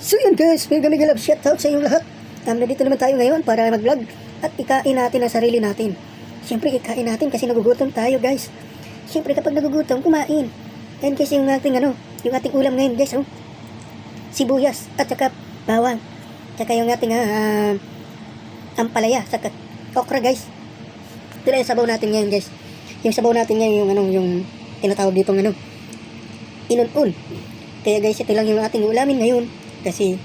So yun guys, mega love shoutout sa inyong lahat. Nandito naman tayo ngayon para mag-vlog at ikain natin ang sarili natin. Siyempre ikain natin kasi nagugutom tayo guys. Siyempre kapag nagugutom, kumain. And kasi yung ating yung ating ulam ngayon guys, sibuyas at saka bawang. Saka yung ating ampalaya, saka okra guys. Ito lang yung sabaw natin ngayon guys. Yung sabaw natin ngayon yung tinatawag dito inon-un. Kaya guys, ito lang yung ating ulamin ngayon. Kasi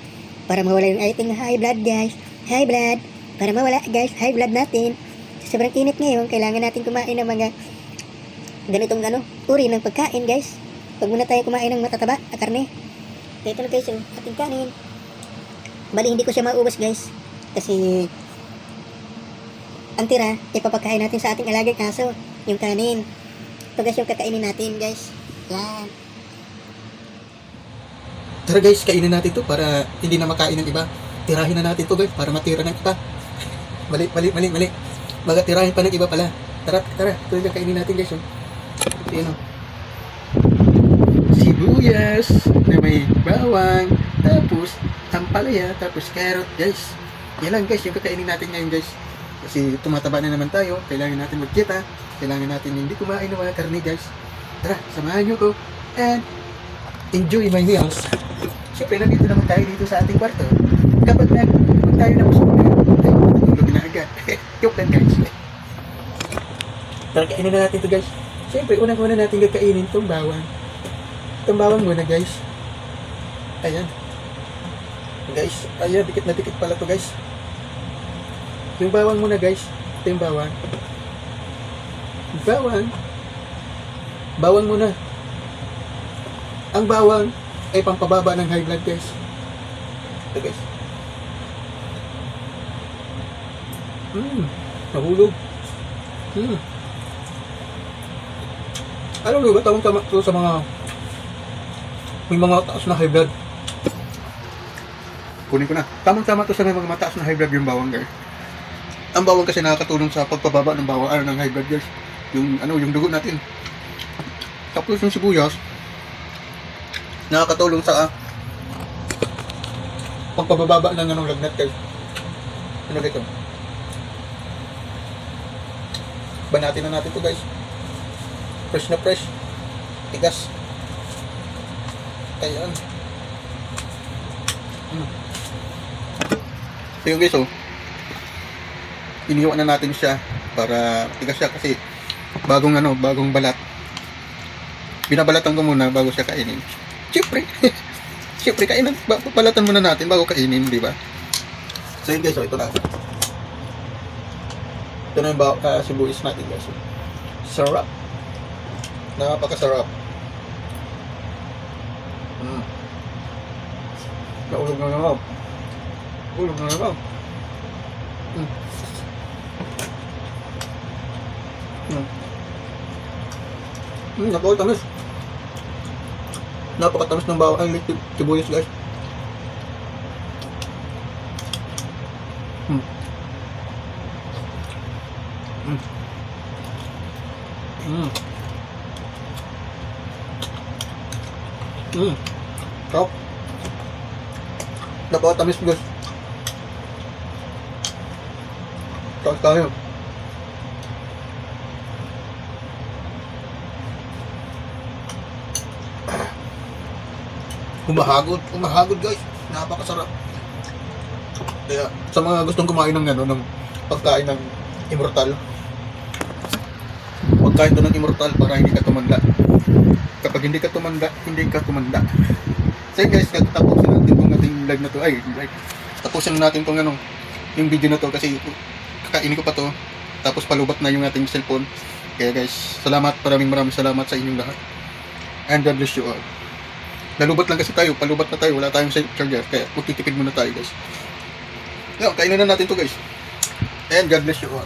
para mawala yung ating high blood guys. High blood. Para mawala guys, high blood natin. Sa sobrang init ngayon, kailangan natin kumain ng mga ganitong uri ng pagkain guys. Huwag muna tayo kumain ng matataba na karne. Kaya ito na guys yung ating kanin. Bali hindi ko siya maubos guys. Kasi ang tira, ipapakain natin sa ating alagang aso. Yung kanin. Ito guys yung kakainin natin guys. Yan. Tara guys, kainin natin to para hindi na makain ng iba. Tirahin na natin to guys para matira ng iba. Mali. Baga tirahin pa ng iba pala. Tara. Ito yung kainin natin guys. Ayan o. Sibuyas na may bawang. Tapos ampalaya. Tapos carrot guys. Yan lang guys yung kakainin natin ngayon guys. Kasi tumataba na naman tayo. Kailangan natin magkita. Kailangan natin hindi kumain ng mga karne guys. Tara, samahan nyo ko. And enjoy my meals. Siyempre, nandito naman tayo dito sa ating kwarto. Kapag tayo na gusto na, matutulog na agad. Joke lang guys. Tara, kainin na natin ito guys. Siyempre, unang-una natin kakainin itong bawang. Itong bawang muna guys. Ayan. Guys, ayan, dikit na dikit pala to guys. Yung bawang muna guys. Ito yung bawang. Bawang muna. Ang bawang ay pampababa ng high blood guys. Ito guys. Nahulog. Alam mo ba, tawang-tama ito sa mga may mga taas na high blood. Kunin ko na. Tamang-tama ito sa mga mataas na high blood yung bawang guys. Ang bawang kasi nakakatulong sa pagpababa ng bawang ng high blood guys. Yung dugo natin. Tapos yung sibuyas nakakatulong sa pagpababa ng lagnat guys. Dito. Banatin na natin to guys. Fresh na fresh. Tigas. Ayan. So yung guys iniwan na natin siya para tigas siya kasi bagong balat. Binabalatan ko muna bago siya kainin. Siyempre kainin. Balatan muna natin bago kainin, di ba? So yun guys, ito na. Ito na yung sibuyas natin guys. Sarap. Napakasarap. Naulog na naman. Napakatamis. Napakatamis ng bawang ay sibuyas guys. Sarap. Napakatamis guys. Tayo. Umahagod guys. Napakasarap. Kaya sa mga gustong kumain ng pagkain ng immortal. Pagkain to ng immortal para hindi ka tumanda. Kapag hindi ka tumanda. So guys, tapusin natin tong ating live na to. Tapusin natin tong yung video na to kasi kakainin ko pa to. Tapos palubat na yung ating cellphone. Kaya guys, maraming salamat sa inyong lahat. And God bless you all. Nalubat lang kasi tayo, palubat na tayo, wala tayong charger, kaya magtitipid muna tayo guys. Kainin na natin to guys. And God bless you all.